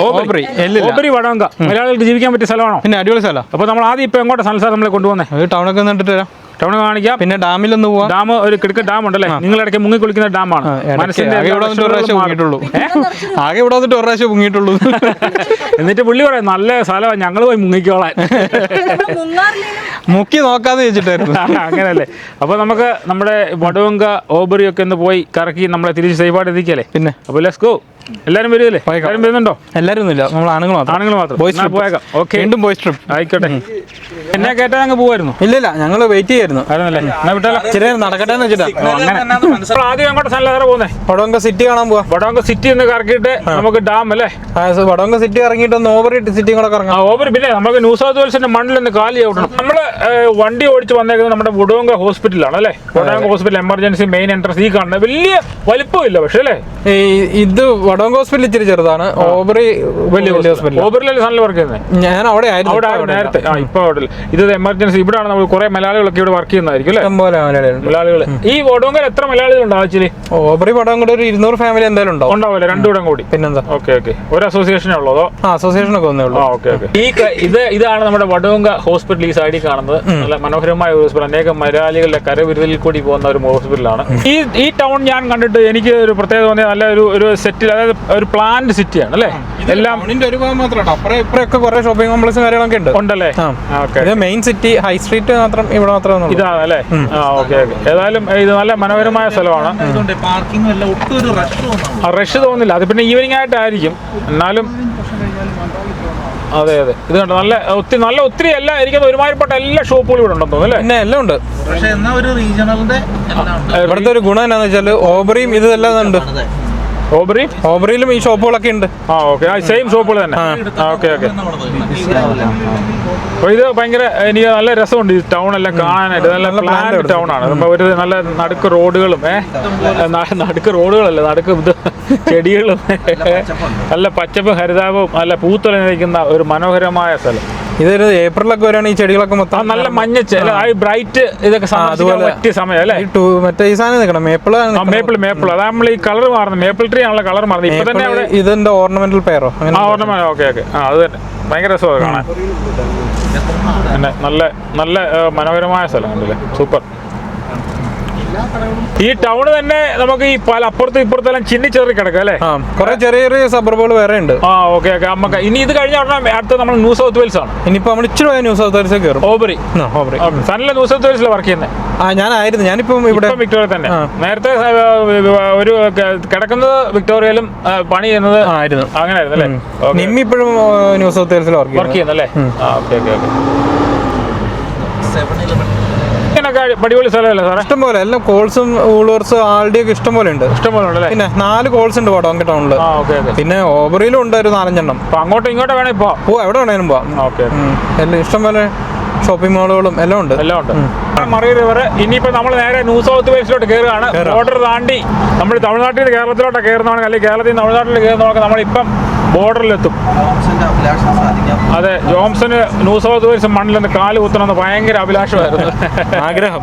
ഓബറി വടവങ്ക മലയാളികൾക്ക് ജീവിക്കാൻ പറ്റിയ സ്ഥലമാണോ? പിന്നെ അടിപൊളി സ്ഥലം. അപ്പോൾ നമ്മൾ ആദ്യം ഇപ്പോൾ എങ്ങോട്ടാ സ്ഥലം നമ്മളെ കൊണ്ടുപോകുന്നത്? ടൗണൊക്കെ കണ്ടിട്ട് വരാം. ടൗൺ കാണിക്കാം. പിന്നെ ഡാമിലൊന്ന് പോവാം. ഡാം ഒരു കിടക്ക് ഡാം ഉണ്ടല്ലേ, നിങ്ങൾ ഇടയ്ക്ക് മുങ്ങി കുളിക്കുന്ന ഡാമാണ്. ആകെ ഇവിടെ വന്നിട്ട് ഒരു പ്രാവശ്യം മുങ്ങിയിട്ടുള്ളൂ. എന്നിട്ട് പുള്ളി പറയാം നല്ല സ്ഥലമാണ്, ഞങ്ങൾ പോയി മുങ്ങിക്കോളാൻ. മുക്കി നോക്കാന്ന് വെച്ചിട്ടായിരുന്നു. അങ്ങനല്ലേ. അപ്പോൾ നമുക്ക് നമ്മുടെ വടവങ്ക ഓബറി ഒക്കെ ഒന്ന് പോയി കറക്കി നമ്മളെ തിരിച്ച് സേഫായിട്ട് എത്തിക്കല്ലേ. പിന്നെ അപ്പോൾ ലെറ്റ്സ് ഗോ. എല്ലാവരും വരുമല്ലേ? എല്ലാവരും വരുന്നുണ്ടോ? എല്ലാവരും ഒന്നുമില്ല, നമ്മൾ ആണുങ്ങൾ മാത്രം. പോയേക്കാം. ഓക്കെ, വീണ്ടും ബോയ്സ് ട്രിപ്പ് ആയിക്കോട്ടെ. എന്നെ കേട്ടാൽ അങ്ങ് പോവായിരുന്നു? ഇല്ല, ഞങ്ങൾ വെയിറ്റ് ചെയ്യായിരുന്നു. വിട്ടാലോ നടക്കട്ടെ എന്ന് വെച്ചിട്ടാ. ആദ്യം അങ്ങോട്ട് സ്ഥലം പോകുന്നേ വടവങ്ക സിറ്റി കാണാൻ പോവാം. വടവങ്ക സിറ്റി ഒന്ന് കറക്കിയിട്ട് നമുക്ക് ഡാം അല്ലേ, വടവങ്ക സിറ്റി ഇറങ്ങിയിട്ട് ഒന്ന് ഓബറി സിറ്റി കൂടെ കറങ്ങാം. ഓബറി പിന്നെ നമുക്ക് ന്യൂ സൗത്ത് വെയിൽസിന്റെ മണ്ണിലൊന്ന് കാലി ഔട്ടണം. നമ്മള് വണ്ടി ഓടിച്ച് വന്നേക്കുന്നത് നമ്മുടെ വടവങ്ക ഹോസ്പിറ്റലാണ് അല്ലേ. വടവങ്ക ഹോസ്പിറ്റൽ എമർജൻസി മെയിൻ എൻട്രൻസ്. ഈ കാണുന്നത് വലിയ വലിപ്പമില്ല പക്ഷേ അല്ലേ. ഇത് വടവങ്ക ഹോസ്പിറ്റൽ ഇച്ചിരി ചെറുതാണ്. ഓബറി വലിയ ഹോസ്പിറ്റൽ. ഓബറിലല്ലേ സാധനം വർക്ക് ചെയ്യുന്നത്? ഞാൻ അവിടെ നേരത്തെ. ഇപ്പൊ അവിടെ ഇത് എമർജൻസി. ഇവിടെയാണ് നമ്മൾ കുറെ മലയാളികളൊക്കെ ഇവിടെ വർക്ക് ചെയ്യുന്നതായിരിക്കും അല്ലേ. മലയാളികൾ. ഈ വടവങ്കയിൽ എത്ര മലയാളികൾ ഉണ്ടാവും ആക്ച്വലി? ഓബറി വടവങ്ക ഒരു 200 ഫാമിലി എന്തായാലും ഉണ്ടാവില്ല, രണ്ടുകൂടെ കൂടി. പിന്നെന്താ? ഓക്കെ. ഒരു അസോസിയേഷനേ ഉള്ളതോ? അസോസിയേഷൻ ഒക്കെ ഒന്നേ ഉള്ളൂ. ഇതാണ് നമ്മുടെ വടവങ്ക ഹോസ്പിറ്റൽ. ഈ സൈഡിൽ കാണുന്നത് നല്ല മനോഹരമായ ഒരു ഹോസ്പിറ്റൽ. അനേകം മലയാളികളുടെ കരവിരുതിൽ കൂടി പോകുന്ന ഒരു ഹോസ്പിറ്റലാണ്. ഈ ടൗൺ ഞാൻ കണ്ടിട്ട് എനിക്ക് ഒരു പ്രത്യേകത തോന്നിയ നല്ല ഒരു സെറ്റിൽ, അതായത് ഒരു പ്ലാന്റ് സിറ്റിയാണ് അല്ലേ. എല്ലാം ഒരു ഭാഗം മാത്രമേ ഇപ്പറൊക്കെ കുറെ ഷോപ്പിംഗ് കോംപ്ലക്സും കാര്യങ്ങളൊക്കെ ഉണ്ട്. ഉണ്ടല്ലേ? മെയിൻ സിറ്റി ഹൈ സ്ട്രീറ്റ് മാത്രം ഇവിടെ മാത്രമേ ഇതാണ് അല്ലേ. ഓക്കെ. ഏതായാലും ഇത് നല്ല മനോഹരമായ സ്ഥലമാണ്. റഷ് തോന്നുന്നില്ല, അത് പിന്നെ ഈവനിങ് ആയിട്ടായിരിക്കും. എന്നാലും അതെ. ഇത് കണ്ടോ, നല്ല ഒത്തിരി എല്ലാം ഇരിക്കുന്ന ഒരുമാതിരിപ്പെട്ട എല്ലാ ഷോപ്പുകളും ഇവിടെ ഉണ്ടെന്ന് തോന്നുന്നു അല്ലേ. എല്ലാം ഉണ്ട്. ഇവിടുത്തെ ഒരു ഗുണം എന്താണെന്ന് വെച്ചാൽ ഓബറിയും ഇതെല്ലാം ഉണ്ട്. ഓബറിയിലും ഈ ഷോപ്പുകളൊക്കെ ഉണ്ട്. സെയിം ഷോപ്പുകൾ തന്നെ. ഓക്കെ. അപ്പോൾ ഇത് ഭയങ്കര എനിക്ക് നല്ല രസമുണ്ട് ഈ ടൗൺ എല്ലാം കാണാനായിട്ട്. നല്ല പ്ലാന്റ് ടൗൺ ആണ്. ഒരു നല്ല നടുക്ക് റോഡുകളും നടുക്ക് റോഡുകളല്ല, നടുക്ക് ചെടികളും നല്ല പച്ചപ്പും ഹരിതാപവും നല്ല പൂത്തുലഞ്ഞ് നിൽക്കുന്ന ഒരു മനോഹരമായ സ്ഥലം. ഇതൊരു ഏപ്രിലൊക്കെ വരെയാണ് ഈ ചെടികളൊക്കെ മൊത്തം നല്ല മഞ്ഞ ബ്രൈറ്റ് ഇതൊക്കെ പറ്റിയ സമയം അല്ലേ. മറ്റേ ഈ സാധനം നിൽക്കണം, മേപ്പിൾ. അതാ നമ്മൾ ഈ കളർ മാറുന്നത്, മേപ്പിൾ ട്രീ ആണല്ലോ കളർ മാറുന്നത്. ഇപ്പൊ തന്നെ ഇതിന്റെ ഓർണമെന്റൽ പെയറോ? ഓർണമെന്റ്. ഓക്കെ. അത് തന്നെ ഭയങ്കര രസമാണ് കാണാൻ. പിന്നെ നല്ല മനോഹരമായ സ്ഥലം കണ്ടില്ലേ. സൂപ്പർ. ഈ ടൗണ് തന്നെ നമുക്ക് ഈ പല അപ്പുറത്തും ഇപ്പുറത്തെല്ലാം ചിന്നിച്ചേറി കിടക്കും അല്ലേ. കുറെ ചെറിയ ചെറിയ സബർബുകൾ വേറെ ഉണ്ട്. ഓക്കെ. നമുക്ക് ഇനി ഇത് കഴിഞ്ഞ ഉടനെ അടുത്ത നമ്മൾ ന്യൂ സൗത്ത് വെയിൽസ് ആണ്. ഇനിയിപ്പോ നമ്മൾ ഇച്ചിരി ന്യൂ സൗത്ത് വെയിൽസ് കയറും. ഓബറി. സണ്ണിലെ ന്യൂ സൗത്ത് വെയിൽസിലാണ് വർക്ക് ചെയ്യുന്നത്. ഞാനായിരുന്നു. ഞാനിപ്പം ഇവിടെ വിക്ടോറിയ തന്നെ. നേരത്തെ ഒരു കിടക്കുന്നത് വിക്ടോറിയയിലും പണി ചെയ്യുന്നത് ആയിരുന്നു. അങ്ങനെ ആയിരുന്നു അല്ലേ. നിമ്മി ഇപ്പോഴും ന്യൂ സൗത്ത് വെയിൽസിൽ വർക്ക് ചെയ്യുന്നല്ലേ. ഓക്കെ. അടിപൊളി സ്ഥലമല്ലേ സാറേ? ഇഷ്ടംപോലെ എല്ലാം കോൾസും ഊളൂർസും ആൾഡി ഒക്കെ ഇഷ്ടംപോലെ ഉണ്ട്. ഉണ്ടല്ലേ. പിന്നെ 4 കോൾസ് ഉണ്ട് വടവങ്ക ടൗണില്. പിന്നെ ഓബറിയിലും ഉണ്ട് ഒരു 4-5 അങ്ങോട്ടും ഇങ്ങോട്ടും വേണേ എവിടെ വേണേലും പോവാം. എല്ലാം ഇഷ്ടംപോലെ ഷോപ്പിംഗ് മാളുകളും എല്ലാം ഉണ്ട്. മറയൂർ റിവർ. ഇനിയിപ്പോ നമ്മൾ നേരെ ന്യൂ സൗത്ത് വെയിൽസിലോട്ട് കയറുകയാണ്. ബോർഡർ താണ്ടി നമ്മൾ തമിഴ്നാട്ടിൽ നിന്ന് കേരളത്തിലോട്ട് കയറുന്നതാണെങ്കിൽ, അല്ലെങ്കിൽ കേരളത്തിൽ നിന്ന് തമിഴ്നാട്ടിൽ കയറുന്നതൊക്കെ നമ്മളിപ്പം ബോർഡറിലെത്തും. അതെ, ജോംസന് ന്യൂ സൗത്ത് വെയിൽസ് മണ്ണിലൊന്ന് കാല് കുത്തണമെന്ന് ഭയങ്കര അഭിലാഷമായിരുന്നു. ആഗ്രഹം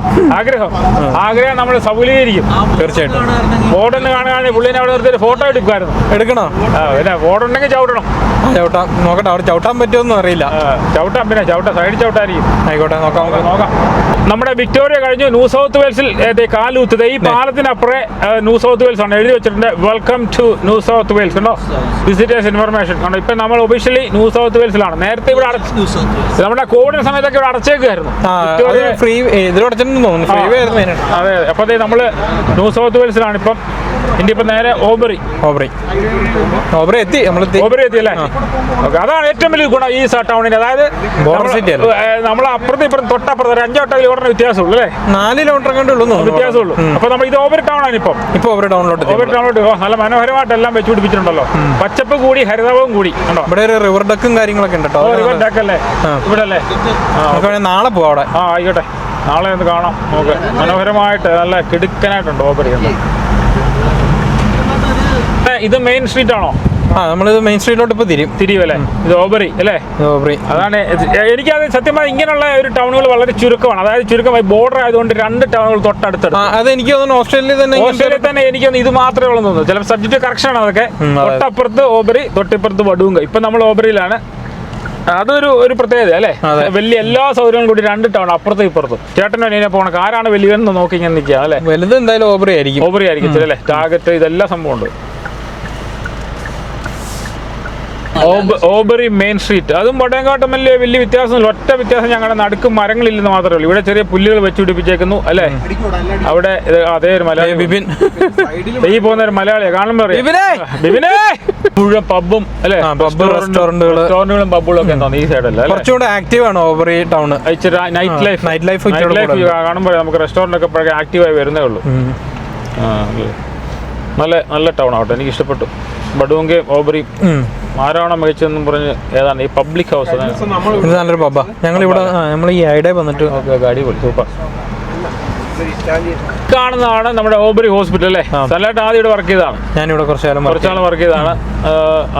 നമ്മൾ സഫലീകരിക്കും തീർച്ചയായിട്ടും. ബോർഡറിന് കാണുകയാണെങ്കിൽ പുള്ളിനെ അവിടെ നിർത്തി ഫോട്ടോ എടുക്കണോ? പിന്നെ ബോർഡർ ഉണ്ടെങ്കിൽ ചവിട്ടണം. നോക്കട്ടെ, അവിടെ ചവിട്ടാൻ പറ്റുമെന്നും അറിയില്ല. ചവിട്ടാം, സൈഡ് ചവിട്ടായിരിക്കും. ആയിക്കോട്ടെ, നോക്കാം. നമ്മുടെ വിക്ടോറിയ കഴിഞ്ഞു ന്യൂ സൗത്ത് വെയിൽസിൽ കാലുകുത്തത്. ഈ പാലത്തിനപ്പുറേ ന്യൂ സൗത്ത് വെയിൽസ് ആണ് എഴുതി വെച്ചിട്ടുണ്ട്. Welcome to New south Wales. ഉണ്ടോ വിസിറ്റേഴ്സ് ഇൻഫർമേഷൻ കണ്ടോ. ഇപ്പൊ നമ്മൾ ഒഫീഷ്യലി ന്യൂ സൗത്ത് വെയിൽസിലാണ്. നേരത്തെ ഇവിടെ നമ്മുടെ കോവിഡിന് സമയത്തൊക്കെ ഇവിടെ അടച്ചേക്കുമായിരുന്നു. അതെ. അപ്പൊ നമ്മള് ന്യൂ സൗത്ത് വെയിൽസിലാണ് ഇപ്പം. ഇനിയിപ്പം നേരെ ഓബറി എത്തി അല്ലേ. ഓക്കെ. അതാണ് ഏറ്റവും വലിയ ഗുണം ഈ ടൗണിന്. അതായത് നമ്മൾ അപ്പുറത്ത് ഇപ്പുറത്ത് തൊട്ടപ്പുറത്ത് ഒരു 5-8 കിലോമീറ്റർ വ്യത്യാസമുള്ളൂ അല്ലേ. 4 കിലോമീറ്റർ വ്യത്യാസമുള്ളൂ. അപ്പൊ നമ്മൾ ഇത് ഓബറി ടൗൺ ആണ് ഇപ്പം. ഓബറി ടൗണിലോട്ട് നല്ല മനോഹരമായിട്ട് എല്ലാം വെച്ച് പിടിപ്പിച്ചിട്ടുണ്ടല്ലോ. പച്ചപ്പ് കൂടി ഹരിതവും കൂടി ഉണ്ടോ. ഇവിടെ ഒരു റിവർ ഡക്കും കാര്യങ്ങളൊക്കെ ഉണ്ട്. റിവർ ഡക്ക് അല്ലേ ഇവിടെ അല്ലേ. നാളെ പോവാം അവിടെ. ആയിക്കോട്ടെ, നാളെ ഒന്ന് കാണാം. ഓക്കെ. മനോഹരമായിട്ട് നല്ല കിടുക്കനായിട്ടുണ്ട് ഓബറി. ഇത് മെയിൻ സ്ട്രീറ്റ് ആണോ? നമ്മളിത് മെയിൻ സ്ട്രീറ്റിലോട്ട് ഇപ്പോൾ തിരിയുമല്ലേ? ഇത് ഓബറി അല്ലേ? ഓബറി. അതാണ് എനിക്കത് സത്യമായി ഇങ്ങനെയുള്ള ഒരു ടൗണുകൾ വളരെ ചുരുക്കമാണ്. അതായത് ചുരുക്കമായി ബോർഡർ ആയതുകൊണ്ട് 2 ടൗണുകൾ തൊട്ടടുത്താണ്. അത് എനിക്ക് തോന്നുന്നു ഓസ്ട്രേലിയയിൽ തന്നെ എനിക്കൊന്ന് ഇത് മാത്രമേ ഉള്ളൂ തോന്നുന്നു. ചില സബ്ജക്റ്റ് കറക്ഷൻ ആണ് അതൊക്കെ. തൊട്ടപ്പുറത്ത് ഓബറി, തൊട്ടിപ്പുറത്ത് വടുവുങ്ക. ഇപ്പൊ നമ്മൾ ഓബറിയിലാണ്. അതൊരു പ്രത്യേകത അല്ലേ? വലിയ എല്ലാ സൗകര്യങ്ങളും കൂടി 2 ടൗൺ അപ്പുറത്തും ഇപ്പുറത്തും. ചേട്ടനോ നീനെ പോകണം, ആരാണ് വലിയതെന്ന് നോക്കി ഇങ്ങനെ നിൽക്കുക അല്ലേ? വലുത് എന്തായാലും ഓബറി ആയിരിക്കും അല്ലേ? ടാർഗറ്റ് ഇതെല്ലാം സംഭവം ഉണ്ട്. ഓബറി മെയിൻ സ്ട്രീറ്റ്, അതും വടേങ്കാട്ടും വലിയ വ്യത്യാസമില്ല. ഒറ്റ വ്യത്യാസം ഞങ്ങളുടെ നടുക്കും മരങ്ങളില്ലെന്ന് മാത്രമേ ഉള്ളൂ. ഇവിടെ ചെറിയ പുല്ലുകൾ വെച്ച് പിടിപ്പിച്ചേക്കുന്നു അല്ലേ? അവിടെ അതേ ഒരു മലയാളി ബിബിൻ ഈ പോകുന്ന ഒരു മലയാളിയെ കാണുമ്പോൾ മുഴുവൻ പബ്ബും അല്ലേ? റെസ്റ്റോറന്റുകളും പബ്ബുകളും ഒക്കെ തോന്നുന്നു ഈ സൈഡല്ല. കുറച്ചുകൂടെ ആക്റ്റീവ് ആണ് ഓബറി ടൗൺ. നൈറ്റ് ലൈഫ് കാണുമ്പോൾ നമുക്ക് റെസ്റ്റോറന്റ് ഒക്കെ ആക്റ്റീവായി വരുന്നേ ഉള്ളൂ. നല്ല ടൗൺ ആവട്ടെ, എനിക്ക് ഇഷ്ടപ്പെട്ടു. ബഡൂങ്കയും ഓബറിയും ആരാണോ മികച്ചെന്നും പറഞ്ഞ് ഏതാണ് ഈ പബ്ലിക് ഹൗസ്. ഇത് നല്ലൊരു പബ്ബാ. ഞങ്ങളിവിടെ നമ്മൾ ഈ ഐഡിയ വന്നിട്ട് അടിപൊളി സൂപ്പർ. കാണുന്നതാണ് നമ്മുടെ ഓബറി ഹോസ്പിറ്റൽ അല്ലേ? നല്ലതായിട്ട് ആദ്യം ഇവിടെ വർക്ക് ചെയ്തതാണ്. ഞാനിവിടെ കുറച്ചാൾ വർക്ക് ചെയ്തതാണ്.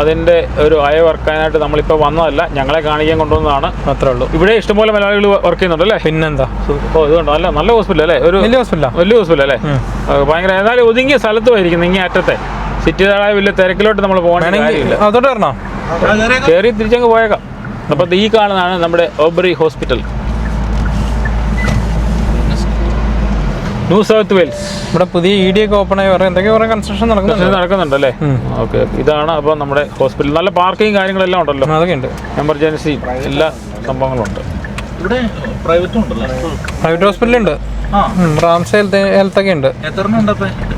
അതിന്റെ ഒരു വർക്കാനായിട്ട് നമ്മളിപ്പോൾ വന്നതല്ല, ഞങ്ങളെ കാണിക്കാൻ കൊണ്ടുവന്നതാണ് അത്രേ ഉള്ളൂ. ഇവിടെ ഇഷ്ടംപോലെ മലയാളികൾ വർക്ക് ചെയ്യുന്നുണ്ട് അല്ലേ? പിന്നെന്താ, ഇതുകൊണ്ട് നല്ല ഹോസ്പിറ്റൽ അല്ലേ? ഒരു വലിയ ഹോസ്പിറ്റൽ അല്ലേ? ഭയങ്കര ഏതായാലും ഒതുങ്ങിയ സ്ഥലത്തുമായിരിക്കും. ഇങ്ങനെ അറ്റത്തെ സിറ്റിതായ വലിയ തിരക്കിലോട്ട് നമ്മൾ പോകണമെങ്കിൽ അതോട്ട് വരണോ? കയറി തിരിച്ചങ്ങ് പോയേക്കാം. അപ്പോൾ ഈ കാണുന്നതാണ് നമ്മുടെ ഓബറി ഹോസ്പിറ്റൽ, ന്യൂ സൗത്ത് വെയിൽസ്. ഇവിടെ പുതിയ ED ഒക്കെ ഓപ്പൺ ആയി എന്തൊക്കെയോ കൺസ്ട്രക്ഷൻ നടക്കുന്നുണ്ട് അല്ലേ? ഓക്കെ. ഇതാണ് അപ്പോൾ നമ്മുടെ ഹോസ്പിറ്റൽ. നല്ല പാർക്കിംഗ് കാര്യങ്ങളെല്ലാം ഉണ്ടല്ലോ. അതൊക്കെ ഉണ്ട്. എമർജൻസി എല്ലാ സംഭവങ്ങളും ഉണ്ട്. ഇവിടെ പ്രൈവറ്റ് ഹോസ്പിറ്റൽ ഉണ്ട്. റാംസേ ഹെൽത്ത് ഒക്കെ ഉണ്ട്.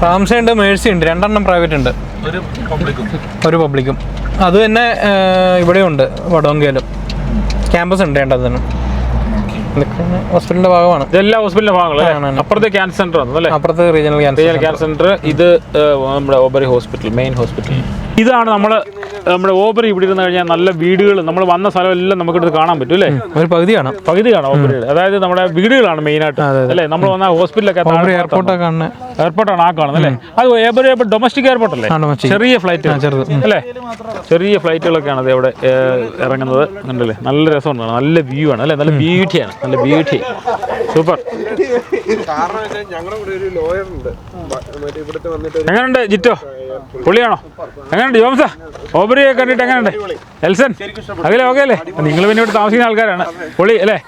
റാംസേ ഉണ്ട്, മേഴ്സി ഉണ്ട്. 2 എണ്ണം പ്രൈവറ്റ് ഉണ്ട്, ഒരു പബ്ലിക്കും. അത് തന്നെ ഇവിടെയുണ്ട് വടോങ്കയിലും. ക്യാമ്പസ് ഉണ്ട് 2 ഹോസ്പിറ്റലിന്റെ ഭാഗമാണ്. ഇതെല്ലാം ഹോസ്പിറ്റലിന്റെ ഭാഗങ്ങളാണ്. അപ്പുറത്തെ ക്യാൻസർ സെന്റർ അല്ലേ? അപ്പുറത്ത് റീജിയണൽ ക്യാൻസർ സെന്റർ. ഇത് നമ്മുടെ ഓബറി ഹോസ്പിറ്റൽ, മെയിൻ ഹോസ്പിറ്റൽ. ഇതാണ് നമ്മുടെ ഓബറി. ഇവിടെ ഇരുന്ന് കഴിഞ്ഞാൽ നല്ല വീടുകൾ, നമ്മൾ വന്ന സ്ഥലം എല്ലാം നമുക്കിത് കാണാൻ പറ്റും അല്ലേ? ഒരു പകുതി കാണാം ഓബറിയുടെ. അതായത് നമ്മുടെ വീടുകളാണ് മെയിനായിട്ട് അല്ലേ? നമ്മൾ വന്ന ഹോസ്പിറ്റലൊക്കെ എയർപോർട്ടാണ് ആ കാണുന്നത് അല്ലേ? അത് ഓബറി ഡൊമസ്റ്റിക് എയർപോർട്ട് അല്ലേ? ചെറിയ ഫ്ലൈറ്റ് അല്ലേ? ചെറിയ ഫ്ലൈറ്റുകളൊക്കെയാണ് അത് ഇവിടെ ഇറങ്ങുന്നത്. ഉണ്ടല്ലേ? നല്ല രസമുണ്ട്, നല്ല വ്യൂ ആണ് അല്ലേ? നല്ല ബ്യൂട്ടിയാണ്, നല്ല ബ്യൂട്ടി. സൂപ്പർ. എങ്ങനെയുണ്ട് ജിറ്റോ? പൊളിയാണോ? എങ്ങനെയുണ്ട് ജോംസ? ഓബറിയെ കണ്ടിട്ട് എങ്ങനെയുണ്ട്? എൽസൺ അകലെ ഓക്കെ അല്ലേ? നിങ്ങൾ പിന്നെ ഇവിടെ താമസിക്കുന്ന ആൾക്കാരാണ്. പൊളി അല്ലേ?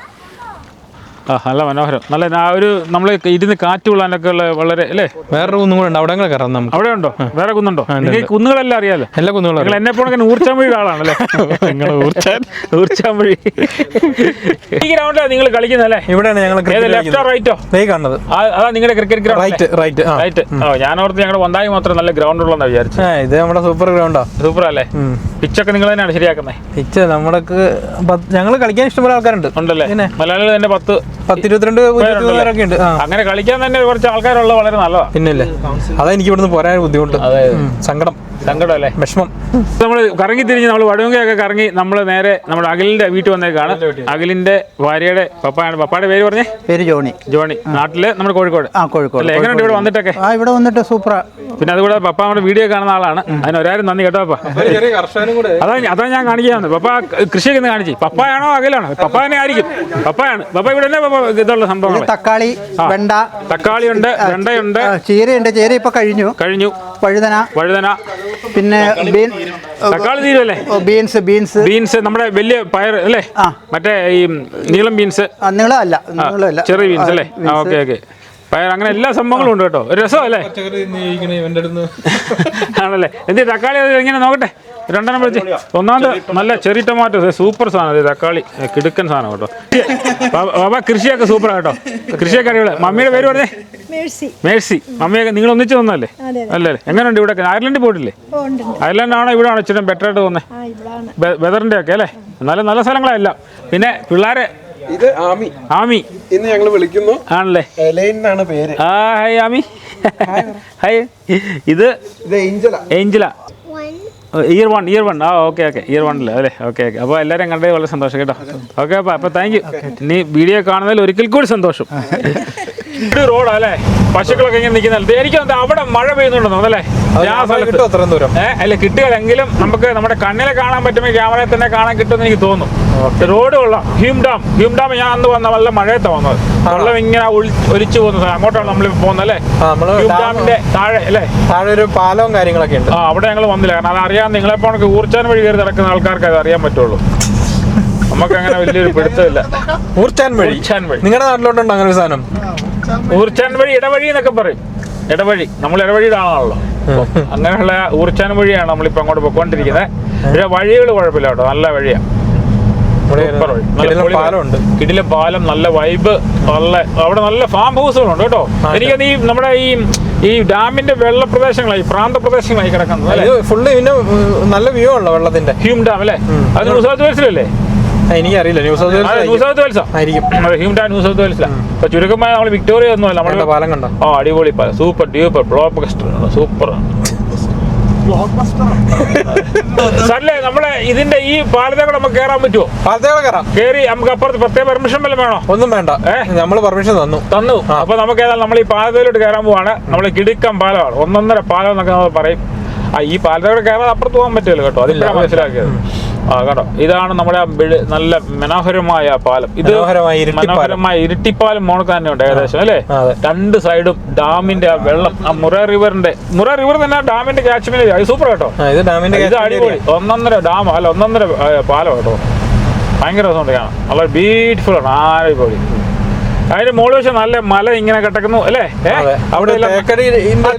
നല്ല മനോഹരം. നല്ല ഒരു നമ്മൾ ഇരുന്ന് കാറ്റ് കൊള്ളാനൊക്കെ ഉള്ള വളരെ അല്ലേ? വേറൊരു കുന്നും കൂടെ ഉണ്ട്, അവിടെ കയറാം നമുക്ക്. അവിടെ ഉണ്ടോ? വേറെ കുന്നുണ്ടോ? നിങ്ങൾക്ക് കുന്നുകളെല്ലാം അറിയാലോ? എല്ലാ കുന്നുകളും. നിങ്ങൾ എന്നെ പോണൊക്കെ ഊർച്ചാമ്പഴി ആളാണല്ലേ? നിങ്ങൾ ഊർച്ചാമ്പഴി ഈ ഗ്രൗണ്ടിലാണ് നിങ്ങൾ കളിക്കുന്നല്ലേ? ഇവിടെയാണ് ഞങ്ങൾ ലെഫ്റ്റോ റൈറ്റോ കാണുന്നത്. അതാ നിങ്ങളുടെ ക്രിക്കറ്റ് റൈറ്റ്. ഞാൻ ഓർത്ത് ഞങ്ങളുടെ വന്നായി മാത്രം നല്ല ഗ്രൗണ്ട് ഉള്ളതെന്നാണ് വിചാരിച്ചു. ഇത് നമ്മുടെ സൂപ്പർ ഗ്രൗണ്ടാ. സൂപ്പർ അല്ലേ? പിച്ചൊക്കെ നിങ്ങൾ തന്നെയാണ് ശരിയാക്കുന്നത്? പിച്ച് നമ്മൾക്ക് ഞങ്ങൾ കളിക്കാൻ ഇഷ്ടംപോലെ ആൾക്കാരുണ്ട്. ഉണ്ടല്ലേ? മലയാളികൾ തന്നെ 10-22 ഉണ്ട്. അങ്ങനെ കളിക്കാൻ തന്നെ കുറച്ച് ആൾക്കാരുള്ള വളരെ നല്ലതാണ്. പിന്നല്ലേ, അതാ എനിക്ക് ഇവിടുന്ന് പോരാൻ ബുദ്ധിമുട്ട്, സങ്കടം അല്ലേ? വിഷമം. നമ്മൾ കറങ്ങി തിരിഞ്ഞ് നമ്മൾ വടവങ്കയൊക്കെ കറങ്ങി നമ്മൾ നേരെ നമ്മുടെ അഖിലിന്റെ വീട്ടിൽ വന്നേക്കാണ്. അഖിലിന്റെ ഭാര്യയുടെ പപ്പായാണ്. പപ്പായുടെ പേര് ജോണി. നാട്ടില് നമ്മുടെ കോഴിക്കോട്. എങ്ങനെയുണ്ട് ഇവിടെ വന്നിട്ടൊക്കെ? ഇവിടെ വന്നിട്ട് സൂപ്പറാ. പിന്നെ അതുകൂടെ പപ്പ നമ്മുടെ വീഡിയോ കാണുന്ന ആളാണ്. അതിന് ഒരാരും നന്ദി കേട്ടോ പപ്പ. അതാ ഞാൻ കാണിക്കുകയാണ്. പപ്പ കൃഷിയൊക്കെ ഒന്ന് കാണിച്ചു. പപ്പായാണോ അഖിലാണോ? പപ്പ തന്നെ ആയിരിക്കും. പപ്പയാണ്. പപ്പ ഇവിടെ തന്നെ ഇതുള്ള സംഭവങ്ങൾ. തക്കാളി, വെണ്ട, തക്കാളിയുണ്ട്, വെണ്ടയുണ്ട്, ചീരയുണ്ട്. ചീര ഇപ്പൊ കഴിഞ്ഞു. വഴുതന, പിന്നെ തക്കാളി തീരുമല്ലേ? ബീൻസ് നമ്മുടെ വലിയ പയർ അല്ലേ? മറ്റേ ഈ നീളം ബീൻസ്. നീളമല്ല, ചെറിയ ബീൻസ് അല്ലേ? ഓക്കെ. പയർ, അങ്ങനെ എല്ലാ സംഭവങ്ങളും ഉണ്ട് കേട്ടോ. ഒരു രസമല്ലേ? ആണല്ലേ? എന്ത് തക്കാളി ഇങ്ങനെ നോക്കട്ടെ, 2 എണ്ണം വിളിച്ച്. ഒന്നാമത് നല്ല ചെറിയ ടൊമാറ്റോ, സൂപ്പർ സാധനം. തക്കാളി കിടുക്കൻ സാധനം കേട്ടോ. ബാബ കൃഷിയൊക്കെ സൂപ്പറാ കേട്ടോ. കൃഷിയൊക്കെ അടിപൊളി. മമ്മിയുടെ പേര് പറഞ്ഞേ? മേഴ്സി. മമ്മിയൊക്കെ നിങ്ങൾ ഒന്നിച്ച് തന്നല്ലേ? അല്ലേ? എങ്ങനെയുണ്ട് ഇവിടെ? അയർലൻഡിൽ പോയിട്ടില്ലേ? അയർലൻഡാണോ ഇവിടെയാണോ ഇച്ചിരി ബെറ്റർ ആയിട്ട് തോന്നുന്നത്? വെതറിന്റെ ഒക്കെ അല്ലേ? നല്ല സ്ഥലങ്ങളെല്ലാം. പിന്നെ പിള്ളേരെ ഇത് ആമി ഇന്ന് ഞങ്ങൾ വിളിക്കുന്നു ആണല്ലേ? എന്നാണ് പേര്. ഹായ് ആമി. ഹായ്. ഇത് Angela. Year one. Okay. Year 1 അല്ലേ? ഓക്കെ. അപ്പോൾ എല്ലാവരും കണ്ടത് വളരെ സന്തോഷം കേട്ടോ. ഓക്കെ അപ്പോൾ താങ്ക് യു. ഇനി വീഡിയോ കാണുന്നതിൽ ഒരിക്കൽ കൂടി സന്തോഷം. ഇത് റോഡാ അല്ലേ, പശുക്കളൊക്കെ ഇങ്ങനെ നിൽക്കുന്നുണ്ട്. എനിക്ക് അവിടെ മഴ പെയ്യുന്നുണ്ടെന്നോ അല്ലേ ഞാൻ കിട്ടും അത്രയും ദൂരം. അല്ല കിട്ടുകയെങ്കിലും നമുക്ക് നമ്മുടെ കണ്ണിലെ കാണാൻ പറ്റുമ്പോൾ ക്യാമറയിൽ തന്നെ കാണാൻ കിട്ടുമെന്ന് എനിക്ക് തോന്നുന്നു. റോഡ് കൊള്ളാം. ഹ്യൂം ഡാം ഞാൻ അന്ന് വന്ന നല്ല മഴയത്താണ് വന്നത്. വെള്ളം ഇങ്ങനെ ഒലിച്ചു പോകുന്ന അങ്ങോട്ടാണ് നമ്മൾ പോകുന്നത് അല്ലേ, ഹ്യൂം ഡാമിന്റെ താഴെ അല്ലേ, താഴെ ഒരു പാലവും കാര്യങ്ങളൊക്കെ ഉണ്ട്. അവിടെ ഞങ്ങൾ വന്നില്ല. കാരണം അത് അറിയാൻ നിങ്ങളെപ്പോ ഊർച്ചാൻ വഴി കയറി നടക്കുന്ന ആൾക്കാർക്ക് അത് അറിയാൻ പറ്റുള്ളൂ. നമുക്ക് അങ്ങനെ വലിയൊരു പിടുത്തമില്ല. ഊർച്ചാൻ വഴി നിങ്ങളുടെ നാട്ടിലോട്ടുണ്ടോ അങ്ങനെ ഒരു സാധനം? ഊർച്ചാൻ വഴി ഇടവഴി എന്നൊക്കെ പറയും. ഇടവഴി നമ്മൾ ഇടവഴിയുടെ ആളാണല്ലോ. അങ്ങനെയുള്ള ഊർച്ചാൻ വഴിയാണ് നമ്മളിപ്പോ അങ്ങോട്ട് പോയിക്കൊണ്ടിരിക്കുന്നത്. പക്ഷേ വഴികൾ കുഴപ്പമില്ല കേട്ടോ, നല്ല വഴിയാണ്. കിടിലം പാലം, നല്ല വൈബ്, നല്ല അവിടെ നല്ല ഫാം ഹൗസുകളുണ്ട് കേട്ടോ. എനിക്കത് ഈ നമ്മുടെ ഈ ഡാമിന്റെ വെള്ള പ്രദേശങ്ങളായി, പ്രാന്ത പ്രദേശങ്ങളായി കിടക്കുന്നത് ഫുള്ള് നല്ല വ്യൂ ഉള്ള വെള്ളത്തിന്റെ. ഹ്യൂം ഡാം അല്ലേ, അത് ന്യൂ സൗത്ത് വെയിൽസിലല്ലേ? എനിക്കറിയില്ല, ന്യൂ സൗത്ത് വെയിൽസ് ആയിരിക്കും. ഹ്യൂം ഡാം ന്യൂ സൗത്ത് വെയിൽസിലാണ്. ഇപ്പൊ ചുരുക്കമായി നമ്മൾ വിക്ടോറിയ ഒന്നുമല്ല, നമ്മുടെ പാലം കണ്ടോ? അടിപൊളി പാലം, സൂപ്പർ ഡ്യൂപ്പർ ബ്ലോക്ക് ബസ്റ്റർ, സൂപ്പറാണ്. സാറല്ലേ നമ്മളെ ഇതിന്റെ ഈ പാലത്തേക്കൂടെ നമുക്ക് കയറാൻ പറ്റുമോ? പാലത്തേക്കൂടെ കയറാം. കയറി നമുക്ക് അപ്പുറത്ത് പ്രത്യേക പെർമിഷൻ വല്ലതും വേണോ? ഒന്നും വേണ്ട, നമ്മള് പെർമിഷൻ തന്നു. അപ്പൊ നമുക്ക് ഏതായാലും നമ്മൾ ഈ പാലത്തിലോട്ട് കയറാൻ പോവാണ്. നമ്മൾ കിടുക്കം പാലമാണ്, 1.5 പാലം എന്നൊക്കെ നമ്മൾ പറയും. ഈ പാലത്തോടെ കയറാൻ അപ്പുറത്ത് പോകാൻ പറ്റില്ല കേട്ടോ, അതിപ്പോഴാണ് മനസ്സിലാക്കിയത്. കേട്ടോ, ഇതാണ് നമ്മുടെ നല്ല മനോഹരമായ പാലം. ഇത് മനോഹരമായ ഇരിട്ടിപ്പാലം മോണക്ക് തന്നെ ഉണ്ട് ഏകദേശം അല്ലേ. 2 സൈഡും ഡാമിന്റെ ആ വെള്ളം, ആ മുറ റിവർ തന്നെ ഡാമിന്റെ ക്യാച്ച്മെന്റ്. അത് സൂപ്പർ കേട്ടോ, ഇത് അടിപൊളി. 1.5 ഡാം അല്ല, 1.5 പാലം കേട്ടോ. ഭയങ്കര രസമുണ്ട് കാണാൻ, നല്ല ബ്യൂട്ടിഫുൾ ആണ്, അടിപൊളി. അതിന്റെ മുകളിൽ വെച്ച് നല്ല മല ഇങ്ങനെ കിടക്കുന്നു അല്ലേ. അവിടെ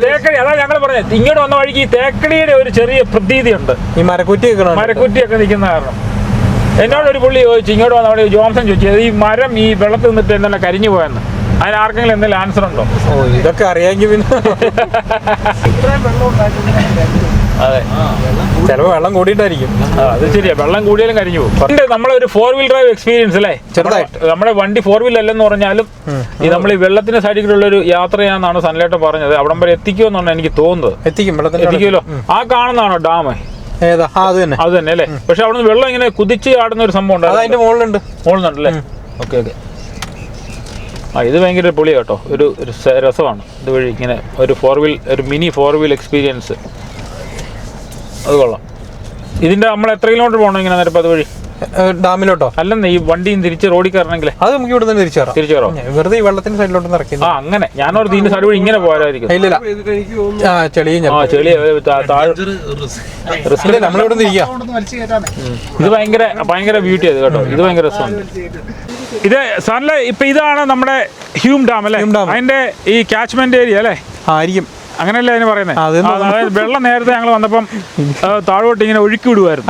തേക്കടി, അതാ ഞങ്ങൾ പറഞ്ഞത്. ഇങ്ങോട്ട് വന്ന വഴിക്ക് ഈ തേക്കടിയുടെ ഒരു ചെറിയ പ്രതീതിയുണ്ട്. ഈ മരക്കുറ്റിയൊക്കെ നിൽക്കുന്ന കാരണം. എന്നോട് ഒരു പുള്ളി ചോദിച്ചു, ഇങ്ങോട്ട് വന്ന അവിടെ ജോൺസൺ ചോദിച്ചു, ഈ മരം ഈ വെള്ളത്തിൽ നിന്നിട്ട് എന്തെല്ലാം കരിഞ്ഞു പോയെന്ന്. അതിന് ആർക്കെങ്കിലും എന്തെങ്കിലും ആൻസർ ഉണ്ടോ? ഇതൊക്കെ അറിയാമെങ്കിൽ പിന്നെ അതെ, ചിലപ്പോൾ വെള്ളം കൂടിയിട്ടായിരിക്കും. അത് ശരിയാ, വെള്ളം കൂടിയാലും കരിഞ്ഞു പോകും. നമ്മളെ ഒരു 4 വീൽ ഡ്രൈവ് എക്സ്പീരിയൻസ് അല്ലേ, ചെറുതായിട്ട്. നമ്മുടെ വണ്ടി 4 വീൽ അല്ലെന്ന് പറഞ്ഞാലും ഈ നമ്മൾ ഈ വെള്ളത്തിന്റെ സൈഡിലുള്ള ഒരു യാത്രയാണെന്നാണ് സൺലൈറ്റ് പറഞ്ഞത്. അവിടം വരെ എത്തിക്കുമെന്നാണ് എനിക്ക് തോന്നുന്നത്. എത്തിക്കുമല്ലോ. ആ കാണുന്നതാണോ ഡാം? അത് തന്നെ അല്ലേ. പക്ഷെ അവിടെ നിന്ന് വെള്ളം ഇങ്ങനെ കുതിച്ച് ആടുന്ന ഒരു സംഭവം ഉണ്ട്, അതിന്റെ മുകളിലുണ്ടല്ലേ. ഓക്കെ. ഇത് ഭയങ്കര പൊളി കേട്ടോ, ഒരു രസമാണ്. ഇതുവഴി ഇങ്ങനെ ഒരു മിനി 4 വീൽ എക്സ്പീരിയൻസ്, അത് കൊള്ളാം. ഇതിന്റെ നമ്മൾ എത്ര കിലോമീറ്റർ പോകണം ഇങ്ങനെ നേരം അതുവഴി? ഡാമിലോട്ടോ? അല്ലെന്ന് ഈ വണ്ടിയും തിരിച്ച് റോഡിൽ കയറണമെങ്കിൽ അത് നമുക്ക് ഇവിടെ നിന്ന് തിരിച്ചു കയറാം. വെറുതെ ഈ വെള്ളത്തിന്റെ സൈഡിലോട്ട് ഇറക്കി. അങ്ങനെ ഞാനൊരു ഇതിന്റെ സൈഡ് വഴി ഇങ്ങനെ പോരായിരിക്കും. നമ്മളിവിടെ ഇത് ഭയങ്കര ബ്യൂട്ടി അത് കേട്ടോ, ഇത് ഭയങ്കര രസമുണ്ട്. ഇത് സാറിലെ ഇപ്പൊ ഇതാണ് നമ്മുടെ ഹ്യൂം ഡാം അല്ലേ, അതിന്റെ ഈ ക്യാച്ച്മെന്റ് ഏരിയ അല്ലേ? ആയിരിക്കും, അങ്ങനെയല്ലേ അതിന് പറയുന്നത്. അതായത് വെള്ളം നേരത്തെ ഞങ്ങൾ വന്നപ്പം താഴോട്ട് ഇങ്ങനെ ഒഴുക്കി വിടുമായിരുന്നു,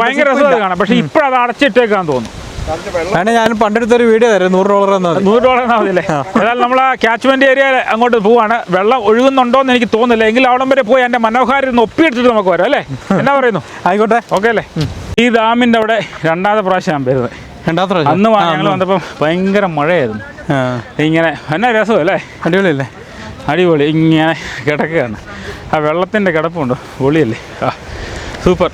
ഭയങ്കര രസമാണ് കാണാം. പക്ഷെ ഇപ്പോഴത് അടച്ചിട്ടേക്കാൻ തോന്നുന്നു. ഞാൻ പണ്ടെടുത്തൊരു വീഡിയോ തരാം, $100 മതിയല്ലേ. അതായത് നമ്മൾ ആ ക്യാച്ച്മെന്റ് ഏരിയ അങ്ങോട്ട് പോവാണ്. വെള്ളം ഒഴുകുന്നുണ്ടോന്ന് എനിക്ക് തോന്നുന്നില്ല, എങ്കിൽ അവിടം വരെ പോയി എൻ്റെ മനോഹാരിന്ന് ഒപ്പിയെടുത്തിട്ട് നമുക്ക് വരാം അല്ലേ. എന്നാ പറയുന്നു? ആയിക്കോട്ടെ, ഓക്കെ അല്ലേ. ഈ ഡാമിന്റെ അവിടെ 2ാമത്തെ പ്രാവശ്യം ഞാൻ വരുന്നത്. അന്ന് ഞങ്ങൾ വന്നപ്പം ഭയങ്കര മഴയായിരുന്നു. ഇങ്ങനെ എന്നാ രസം അല്ലേ, അടിപൊളിയല്ലേ? അടിപൊളി. ഇങ്ങനെ കിടക്കുകയാണ്, ആ വെള്ളത്തിൻ്റെ കിടപ്പുണ്ട്, പൊളിയല്ലേ. സൂപ്പർ.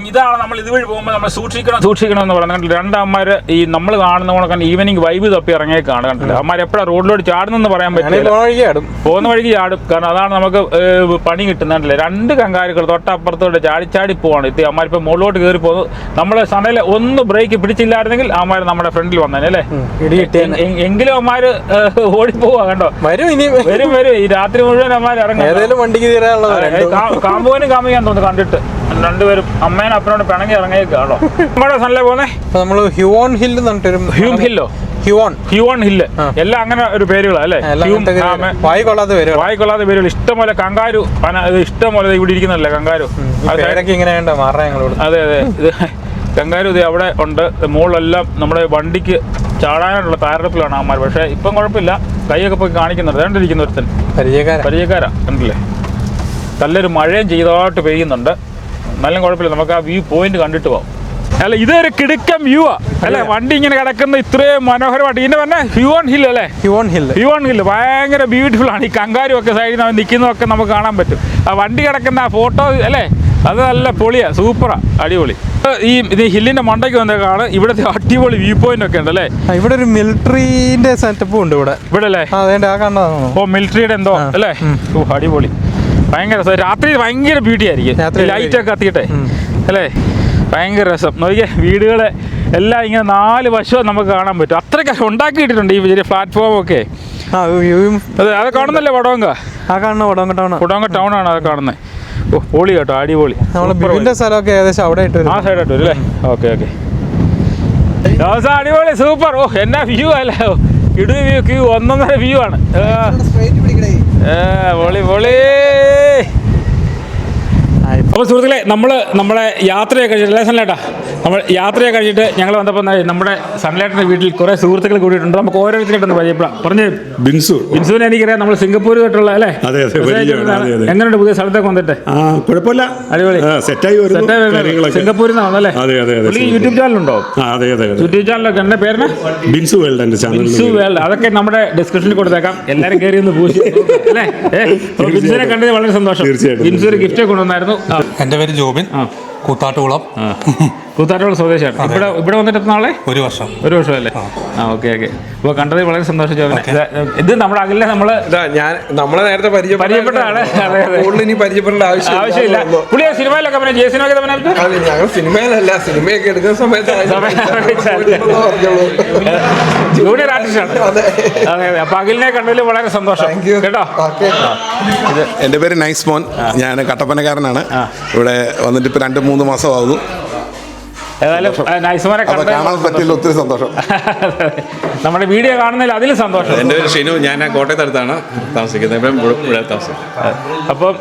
ഇതാണ് നമ്മൾ ഇതുവഴി പോകുമ്പോൾ നമ്മൾ സൂക്ഷിക്കണം എന്ന് പറയുന്നത്. 2 അമ്മമാർ ഈ നമ്മൾ കാണുന്ന പോലെ തന്നെ ഈവനിങ് വൈബ് തപ്പി ഇറങ്ങിയേക്കാണ് കണ്ടില്ല. അമ്മമാർ എപ്പോഴാണ് റോഡിലോട്ട് ചാടുന്നെന്ന് പറയാൻ പറ്റില്ല, പോകുന്ന വഴിക്ക് ചാടും. കാരണം അതാണ് നമുക്ക് പണി കിട്ടുന്നുണ്ടല്ലേ. 2 കങ്കാരുകൾ തൊട്ടപ്പുറത്തോട്ട് ചാടി പോവാണ്. ഇത് അമ്മമാരിപ്പോൾ മുകളിലോട്ട് കയറി പോകുന്നു. നമ്മളെ സണയിൽ ഒന്ന് ബ്രേക്ക് പിടിച്ചില്ലായിരുന്നെങ്കിൽ അമ്മമാർ നമ്മുടെ ഫ്രണ്ടിൽ വന്നേനെ അല്ലേ. എങ്കിലും അമ്മമാർ ഓടിപ്പോവാ കണ്ടോ. വരും ഈ രാത്രി മുഴുവൻ അമ്മമാർ ഇറങ്ങും. കാമ്പുവിനും കാമിക്കാൻ തോന്നുന്നു കണ്ടിട്ട്. 2 പേരും അമ്മേനും അപ്പനോട് പിണങ്ങി ഇറങ്ങിയേക്കാണോ. നമ്മുടെ സൺലേ പോകുന്നേ നമ്മള് ഹ്യൂൺ ഹില്ല്, ഹ്യൂൺ ഹില്ല് എല്ലാം അങ്ങനെ ഒരു പേരുകളാ അല്ലേ. വായിക്കൊള്ളാത്ത പേരുകൾ ഇഷ്ടംപോലെ. കങ്കാരു ഇഷ്ടംപോലെ ഇവിടെ ഇരിക്കുന്നല്ലേ കങ്കാരു. അതെ. ഇത് കങ്കാരു ഇത് അവിടെ ഉണ്ട്. മുകളിലെല്ലാം നമ്മുടെ വണ്ടിക്ക് ചാടാനുള്ള തയ്യാറെടുപ്പിലാണ് അമ്മമാർ. പക്ഷെ ഇപ്പം കുഴപ്പമില്ല, കൈയൊക്കെ പോയി കാണിക്കുന്നുണ്ട്. രണ്ടിരിക്കുന്ന ഒരുത്തൻ പരിചയക്കാരാ കണ്ടില്ലേ. നല്ലൊരു മഴയും ചെയ്തതായിട്ട് പെയ്യുന്നുണ്ട്. നല്ല കുഴപ്പമില്ല, നമുക്ക് ആ വ്യൂ പോയിന്റ് കണ്ടിട്ട് പോകാം. അല്ല ഇതൊരു കിടുക്കം വ്യൂ അല്ലെ. വണ്ടി ഇങ്ങനെ കിടക്കുന്ന ഇത്രയും മനോഹരമായിട്ട്. ഇതിന്റെ പറഞ്ഞ ഹ്യൂൺ ഹിൽ അല്ലേ. ഹ്യൂൺ ഹിൽ ഭയങ്കര ബ്യൂട്ടിഫുൾ ആണ്. ഈ കങ്കാരും ഒക്കെ സൈഡിൽ നിന്ന് നിൽക്കുന്നതൊക്കെ നമുക്ക് കാണാൻ പറ്റും. ആ വണ്ടി കിടക്കുന്ന ആ ഫോട്ടോ അല്ലേ, അത് നല്ല പൊളിയാ, സൂപ്പറാ, അടിപൊളി. ഇത് ഹില്ലിന്റെ മണ്ടയ്ക്ക് വന്നേക്കാണ്. ഇവിടുത്തെ അടിപൊളി വ്യൂ പോയിന്റ് ഒക്കെ ഉണ്ട് അല്ലേ? ഇവിടെ ഒരു മിലിറ്ററിന്റെ സെറ്റപ്പും ഉണ്ട് ഇവിടെ അല്ലേ? ആ കണ്ടതാണോ? ഓ, മിലിറ്ററിയുടെ എന്തോ അല്ലേ? ഓ, അടിപൊളി, ഭയങ്കര രസം. രാത്രി ഭയങ്കര ബ്യൂട്ടി ആയിരിക്കും, ലൈറ്റ് ഒക്കെ കത്തിയിട്ടെ അല്ലേ? ഭയങ്കര രസം. നോക്കിയേ, വീടുകളെ എല്ലാം ഇങ്ങനെ 4 വശവും നമുക്ക് കാണാൻ പറ്റും. അത്രയ്ക്ക് ഉണ്ടാക്കിയിട്ടുണ്ട് ഈ ചെറിയ പ്ലാറ്റ്ഫോം ഒക്കെ. അതെ, അത് കാണുന്നല്ലേ വടവങ്ക? ആ കാണുന്ന വടവങ്ക ടൗൺ ആണ് അത് കാണുന്നത്. ഓ, പൊളി കേട്ടോ, അടിപൊളി. നമ്മുടെ സ്ഥലമൊക്കെ ഏകദേശം അവിടെ ആയിട്ട് ആ സൈഡായിട്ട് വരും അല്ലേ? ഓക്കെ. അടിപൊളി, സൂപ്പർ. ഓ, എന്നാ വ്യൂ അല്ലേ? ഇടുവി വ്യൂ, 1.5 വ്യൂ ആണ്. പൊളി. അപ്പോൾ സുഹൃത്തുക്കളെ, നമ്മളെ യാത്രയൊക്കെ കഴിഞ്ഞിട്ട് സൺലേട്ടാ, നമ്മൾ യാത്രയൊക്കെ കഴിഞ്ഞിട്ട് ഞങ്ങൾ വന്നപ്പോൾ നമ്മുടെ സൺലേട്ടൻ്റെ വീട്ടിൽ കുറേ സുഹൃത്തുക്കൾ കൂടിയിട്ടുണ്ട്. നമുക്ക് ഓരോരുത്തരായിട്ടൊന്ന് പരിചയപ്പെടാം. പറഞ്ഞ് ബിൻസുവിനെ എനിക്കറിയാം, നമ്മൾ സിംഗപ്പൂർ തൊട്ടുള്ള അല്ലേ? എങ്ങനെയുണ്ട് പുതിയ സ്ഥലത്തൊക്കെ വന്നിട്ട്? കുഴപ്പമില്ല, അടിപൊളി, സെറ്റായി. സിംഗപ്പൂരിൽ നിന്ന് വന്നല്ലേ? യൂട്യൂബ് ചാനലുണ്ടോ? യൂട്യൂബ് ചാനലൊക്കെ എൻ്റെ പേരിന് ബിൻസു വേൾഡ്. അതൊക്കെ നമ്മുടെ ഡിസ്ക്രിപ്ഷനിൽ കൊടുത്തേക്കാം, എല്ലാവരും കയറി ഒന്ന് പൂജ അല്ലേ? ബിൻസുവിനെ കണ്ടത് വളരെ സന്തോഷം. ബിൻസു ഒരു ഗിഫ്റ്റ് കൊണ്ടുവന്നായിരുന്നു. എൻ്റെ പേര് ജോബിൻ, കൂത്താട്ടുകുളം സ്വദേശിയാണ്. ഇവിടെ വന്നിട്ട് നാളെ 1 വർഷം അല്ലേ? ഓക്കെ. അപ്പോൾ കണ്ടത് വളരെ സന്തോഷം ജോബിനെ. ഇത് നമ്മുടെ അകലെ നമ്മളെ നേരത്തെ പരിചയപ്പെട്ടതാണ്. ഇനി പരിചയപ്പെടേണ്ട ആവശ്യമില്ല. പുള്ളി സിനിമയിലൊക്കെ ഞങ്ങൾ സിനിമയിലല്ല, സിനിമയൊക്കെ എടുക്കുന്ന സമയത്ത് ജൂനിയർ ആർട്ടിസ്റ്റാണ്. അതെ. അപ്പൊ അഖിലിനെ കണ്ടതിൽ വളരെ സന്തോഷം കേട്ടോ. എൻ്റെ പേര് നൈസ് മോൻ, ഞാൻ കട്ടപ്പനക്കാരനാണ്. ഇവിടെ വന്നിട്ട് ഇപ്പോൾ 2-3 മാസമാകുന്നു. ഏതായാലും നൈസ്മോനെ കാണാൻ പറ്റില്ല, ഒത്തിരി സന്തോഷം. നമ്മുടെ വീഡിയോ കാണുന്നതിൽ അതിലും സന്തോഷം. എൻ്റെ പേര് ഷിനു, ഞാൻ കോട്ടയത്തടുത്താണ് താമസിക്കുന്നത്. ഇവിടെ താമസിക്കുന്നത്. അപ്പം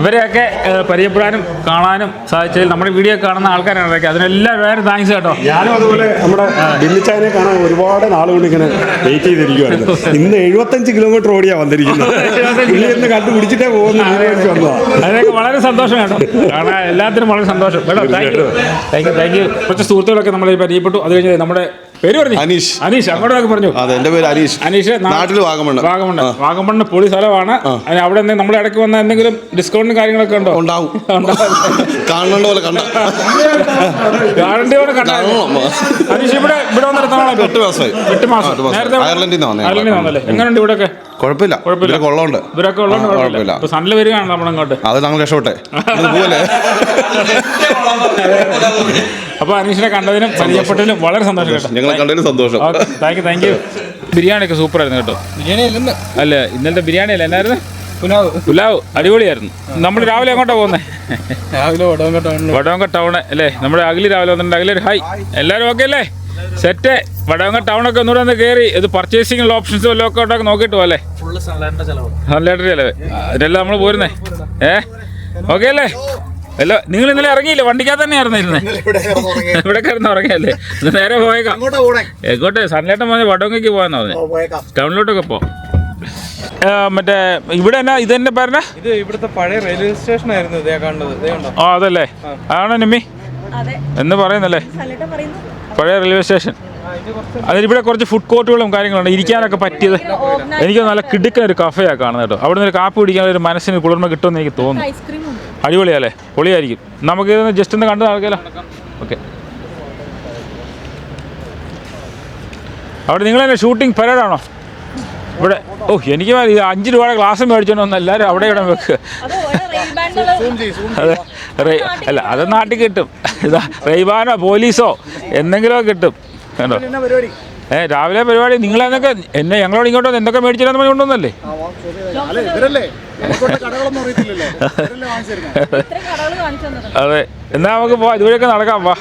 ഇവരെയൊക്കെ പരിചയപ്പെടാനും കാണാനും സാധിച്ചതിൽ നമ്മുടെ വീഡിയോ കാണുന്ന ആൾക്കാരാണ്, അതിനെല്ലാം വേറെ താങ്ക്സ് കേട്ടോ. ഞാനും അതുപോലെ നമ്മുടെ ബിന്നിച്ചാനെ കാണാൻ ഒരുപാട് നാളുകൊണ്ട് ഇങ്ങനെ വെയിറ്റ് ചെയ്തിരിക്കുവായിരുന്നു. ഇന്ന് 75 കിലോമീറ്റർ ഓടിയാണ് വന്നിരിക്കുന്നത്. ഇന്ന് കണ്ടുപിടിച്ചിട്ടേ പോകുന്നു. അതിനൊക്കെ വളരെ സന്തോഷം കേട്ടോ, കാണാൻ എല്ലാത്തിനും വളരെ സന്തോഷം കേട്ടോ. Thank you. കുറച്ച് സുഹൃത്തുക്കളൊക്കെ നമ്മൾ പരിചയപ്പെട്ടു. അത് കഴിഞ്ഞ് നമ്മുടെ പേര് പറഞ്ഞു അനീഷ്, അങ്ങോട്ടൊക്കെ പറഞ്ഞു. അതെ, എൻ്റെ പേര് അനീഷ്, നാട്ടിൽ വാഗമണ്ണ് പൊളി സ്ഥലമാണ്. അവിടെ നമ്മൾ ഇടയ്ക്ക് വന്ന എന്തെങ്കിലും ഡിസ്കൗണ്ടും കാര്യങ്ങളൊക്കെ ഉണ്ടോ? ഉണ്ടാവും. കാണേണ്ട പോലെ അനീഷ് ഇവിടെ വന്നിടത്താണോ? 8 മാസം നേരത്തെ അയർലൻഡിൽ വന്നല്ലേ? എങ്ങനെയുണ്ട് ഇവിടെയൊക്കെ? കുഴപ്പമില്ല, കൊള്ളമുണ്ട്. ഇവരൊക്കെ ഉള്ളതുകൊണ്ട് സണ്ണിൽ വരികയാണ് നമ്മളങ്ങോട്ട്. അത് ഞങ്ങൾ രക്ഷപ്പെട്ടെ. അപ്പൊ അനീഷിനെ കണ്ടതിനും പരിചയപ്പെട്ടതിനും വളരെ സന്തോഷം കേട്ടോ. ഞങ്ങളെ കണ്ടതിനും സന്തോഷം. Thank you. ബിരിയാണിയൊക്കെ സൂപ്പർ ആയിരുന്നു കേട്ടോ. അല്ല, ഇന്നലത്തെ ബിരിയാണി അല്ല, എന്നായിരുന്നു? പുലാവ് അടിപൊളിയായിരുന്നു. നമ്മൾ രാവിലെ അങ്ങോട്ടാ പോകുന്നത്? വടവങ്ക ടൗണ് അല്ലേ? നമ്മുടെ അഖില് രാവിലെ വന്നിട്ടുണ്ട്. അഖിലൊരു ഹായ്. എല്ലാവരും ഓക്കെ അല്ലേ? സെറ്റ്. വടവങ്ക ടൗണൊക്കെ ഒന്നുകൂടെ ഒന്ന് കയറി ഇത് പർച്ചേസിംഗ് ഓപ്ഷൻസ് വല്ലതും ഒക്കെ നോക്കിയിട്ട് പോലെ സൺലൈറ്റർ ചെലവ് അതിനെല്ലാം നമ്മൾ പോരുന്നേ. ഓക്കെ അല്ലേ? അല്ല, നിങ്ങൾ ഇന്നലെ ഇറങ്ങിയില്ലേ? വണ്ടിക്കകത്ത് തന്നെയായിരുന്നു ഇരുന്നേ? ഇവിടെ കയറുന്ന ഉറങ്ങിയല്ലേ? നേരെ പോയേക്കാം. എങ്ങോട്ടെ? സൺലൈറ്റം പറഞ്ഞ വടവങ്കയ്ക്ക് പോകാന്നാ പറഞ്ഞത്. ടൗണിലോട്ടൊക്കെ പോ. മറ്റേ ഇവിടെ എന്നാ ഇത് തന്നെ പറഞ്ഞ ഇവിടുത്തെ പഴയ റെയിൽവേ സ്റ്റേഷൻ ആയിരുന്നു കാണുന്നത്. ആ, അതല്ലേ? ആണോ നിമ്മി എന്ന് പറയുന്നല്ലേ? പഴയ റെയിൽവേ സ്റ്റേഷൻ. അതിലിവിടെ കുറച്ച് ഫുഡ് കോർട്ടുകളും കാര്യങ്ങളുണ്ട്, ഇരിക്കാനൊക്കെ പറ്റിയത്. എനിക്ക് നല്ല കിടുക്കൻ ഒരു കഫയാണ് കാണുന്നത് കേട്ടോ. അവിടെ നിന്ന് ഒരു കാപ്പി കുടിക്കാൻ ഒരു മനസ്സിന് കുളിർമ കിട്ടുമെന്ന് എനിക്ക് തോന്നുന്നു. അടിപൊളിയല്ലേ? പൊളിയായിരിക്കും. നമുക്ക് ഇതൊന്ന് ജസ്റ്റ് ഒന്ന് കണ്ടു നടക്കാലോ. ഓക്കെ. അവിടെ നിങ്ങൾ തന്നെ ഷൂട്ടിംഗ് പരേഡാണോ ഇവിടെ? ഓ, എനിക്ക് 5 രൂപയുടെ ഗ്ലാസ് മേടിച്ചോണ്ട് വന്ന് എല്ലാവരും അവിടെ ഇവിടെ വെക്കുക. അതെ, അല്ല, അത് നാട്ടിൽ കിട്ടും. ഇതാ റെയ്ബാനോ പോലീസോ എന്തെങ്കിലുമോ കിട്ടും കേട്ടോ. രാവിലെ പരിപാടി നിങ്ങളെന്നൊക്കെ ഞങ്ങളോട് ഇങ്ങോട്ട് വന്ന് എന്തൊക്കെ മേടിച്ചില്ലെന്ന് പറഞ്ഞ് കൊണ്ടുവന്നല്ലേ? അതെ, എന്നാ നമുക്ക് പോവാം. ഇതുവഴിയൊക്കെ നടക്കാം. വാ.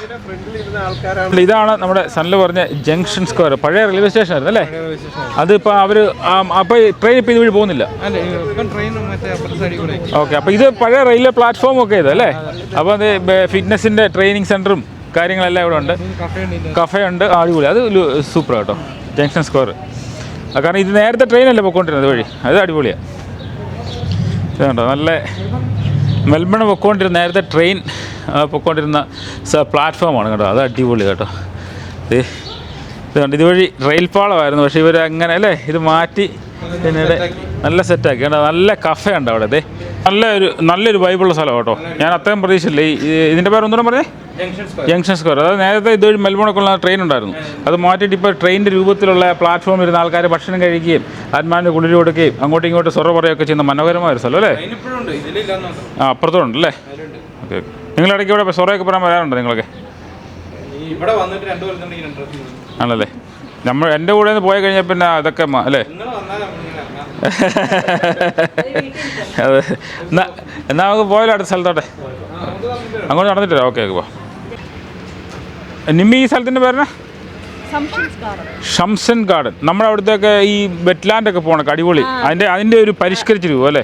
ഇതാണ് നമ്മുടെ സണ്ണിൽ പറഞ്ഞ ജംഗ്ഷൻ സ്ക്വയർ. പഴയ റെയിൽവേ സ്റ്റേഷൻ ആയിരുന്നു അല്ലേ? അതിപ്പോൾ അവർ അപ്പോൾ ട്രെയിൻ ഇപ്പോൾ ഇതുവഴി പോകുന്നില്ല. ഓക്കെ. അപ്പോൾ ഇത് പഴയ റെയിൽവേ പ്ലാറ്റ്ഫോം ഒക്കെ ഇതല്ലേ? അപ്പോൾ അത് ഫിറ്റ്നസിൻ്റെ ട്രെയിനിങ് സെൻറ്ററും കാര്യങ്ങളെല്ലാം ഇവിടെ ഉണ്ട്. കഫേ ഉണ്ട്. അടിപൊളി. അത് സൂപ്പർ കേട്ടോ, ജംഗ്ഷൻ സ്ക്വയർ. കാരണം ഇത് നേരത്തെ ട്രെയിനല്ലേ പൊയ്ക്കൊണ്ടിരുന്നത് വഴി. അത് അടിപൊളിയാണ്. ഇതുണ്ടോ, നല്ല മെൽബൺ പൊയ്ക്കൊണ്ടിരുന്ന നേരത്തെ ട്രെയിൻ പൊയ്ക്കൊണ്ടിരുന്ന പ്ലാറ്റ്ഫോമാണ് കേട്ടോ. അത് അടിപൊളി കേട്ടോ. ഇതുണ്ട്, ഇതുവഴി റെയിൽ പാളമായിരുന്നു. പക്ഷേ ഇവർ അങ്ങനെ അല്ലേ ഇത് മാറ്റി പിന്നീട് നല്ല സെറ്റാക്കി കേട്ടോ. നല്ല കഫേ ഉണ്ട് അവിടെ. നല്ലൊരു വൈബുള്ള സ്ഥലം കേട്ടോ. ഞാൻ അത്രയും പ്രതീക്ഷയില്ല. ഇതിൻ്റെ പേര് ഒന്നുകൂടെ പറഞ്ഞേ, ജംഗ്ഷൻ സ്ക്വയർ. അതായത് നേരത്തെ ഇതുവഴി മെൽബോണൊക്കെയുള്ള ട്രെയിൻ ഉണ്ടായിരുന്നു, അത് മാറ്റിയിട്ട് ഇപ്പോൾ ട്രെയിനിൻ്റെ രൂപത്തിലുള്ള പ്ലാറ്റ്ഫോമിൽ ഇരുന്ന ആൾക്കാർ ഭക്ഷണം കഴിക്കുകയും ആത്മാവിൻ്റെ കുളിര് കൊടുക്കുകയും അങ്ങോട്ടും ഇങ്ങോട്ടും സൊറ പറയുകയൊക്കെ ചെയ്യുന്ന മനോഹരമായ ഒരു സ്ഥലം അല്ലേ? അപ്പുറത്തുണ്ട് അല്ലേ? ഓക്കെ. നിങ്ങളിടയ്ക്ക് ഇവിടെ സൊറയൊക്കെ പറയാൻ വരാറുണ്ടോ നിങ്ങളൊക്കെ? ആണല്ലേ? എൻ്റെ കൂടെ നിന്ന് പോയി കഴിഞ്ഞാൽ പിന്നെ അതൊക്കെ അല്ലേ? അതെ. എന്നാൽ നമുക്ക് പോയാലോ അടുത്ത സ്ഥലത്തോട്ടെ? അങ്ങോട്ട് നടന്നിട്ടില്ല. Okay okay. പോ. നിമ്മി ഈ സ്ഥലത്തിൻ്റെ പേരെന്നാ? ഷംസൻ ഗാർഡൻ. നമ്മുടെ അവിടുത്തെയൊക്കെ ഈ വെറ്റ്ലാൻഡൊക്കെ പോകണം, അടിപൊളി. അതിൻ്റെ ഒരു പരിഷ്കരിച്ച രൂപം അല്ലേ?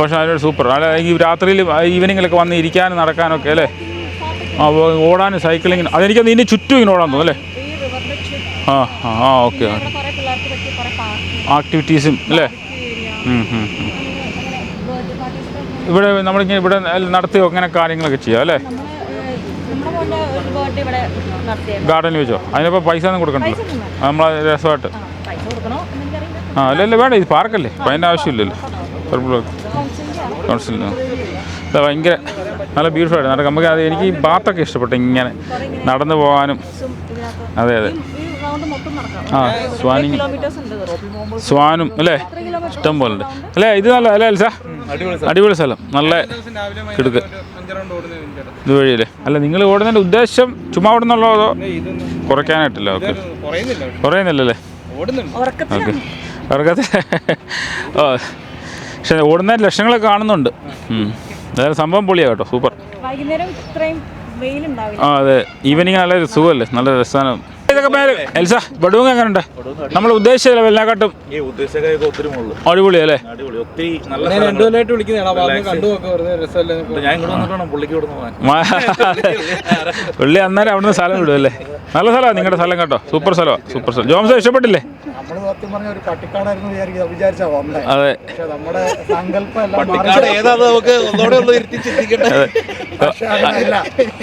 പക്ഷേ അതിനൊരു സൂപ്പർ. അല്ല, ഈ രാത്രിയിൽ ഈവനിങ്ങിലൊക്കെ വന്ന് ഇരിക്കാനും നടക്കാനൊക്കെ അല്ലേ? ഓടാനും സൈക്ലിങ്ങിനും. അതെനിക്കത് ഇതിന് ചുറ്റും ഇങ്ങനെ ഓടാൻ തോന്നും അല്ലേ? ഓക്കെ. ആക്ടിവിറ്റീസും അല്ലേ? ഇവിടെ നമ്മളിങ്ങനെ ഇവിടെ നടത്തിയോ അങ്ങനെ കാര്യങ്ങളൊക്കെ ചെയ്യാം അല്ലേ? ഗാർഡനിൽ വെച്ചോ? അതിനിപ്പോൾ പൈസ ഒന്നും കൊടുക്കണ്ടല്ലോ, നമ്മൾ രസമായിട്ട്. അല്ലല്ല, വേണ്ട, ഇത് പാർക്കല്ലേ, അപ്പം അതിൻ്റെ ആവശ്യമില്ലല്ലോ. കൗൺസിലിന് ഭയങ്കര നല്ല ബ്യൂട്ടിഫുൾ ആയിട്ട് നടക്കാം. നമുക്ക് അത് എനിക്ക് ഈ ബാത്തൊക്കെ ഇഷ്ടപ്പെട്ടു, ഇങ്ങനെ നടന്നു പോകാനും. അതെ അതെ. സ്വാനും അല്ലേ? ഇഷ്ടം പോലെ ഉണ്ട് അല്ലേ? ഇത് നല്ല അല്ലേ എൽസ? അടിപൊളി സ്ഥലം, നല്ല കിടുക്ക് ഇതുവഴിയല്ലേ? അല്ല, നിങ്ങൾ ഓടുന്നതിൻ്റെ ഉദ്ദേശം ചുമ്മാ ഓടുന്നുള്ളോ അതോ കുറയ്ക്കാനായിട്ടില്ല? ഓക്കെ, കുറയുന്നില്ലല്ലേ? ഓക്കെ, ഉറക്കത്തിൽ. ഓ, പക്ഷേ ഓടുന്നതിൻ്റെ ലക്ഷങ്ങളൊക്കെ കാണുന്നുണ്ട്. അതായത് സംഭവം പൊളിയാണ് കേട്ടോ, സൂപ്പർ. അതെ, ഈവനിങ് നല്ല സുഖമല്ലേ, നല്ല രസമാണ്. ഇതൊക്കെ പേര് എൽസ ബഡൂങ് എങ്ങനെയുണ്ട്? നമ്മൾ ഉദ്ദേശിച്ചതല്ല എല്ലാക്കാട്ടും അടിപൊളി അല്ലേ? പുള്ളി അന്നേരം അവിടുന്ന് സ്ഥലം വിടും അല്ലേ? നല്ല സ്ഥലമാണ് നിങ്ങളുടെ സ്ഥലം കേട്ടോ, സൂപ്പർ സ്ഥലമാണ്, സൂപ്പർ സ്ഥലം. ജോംസ് ഇഷ്ടപ്പെട്ടില്ലേ? അതെ,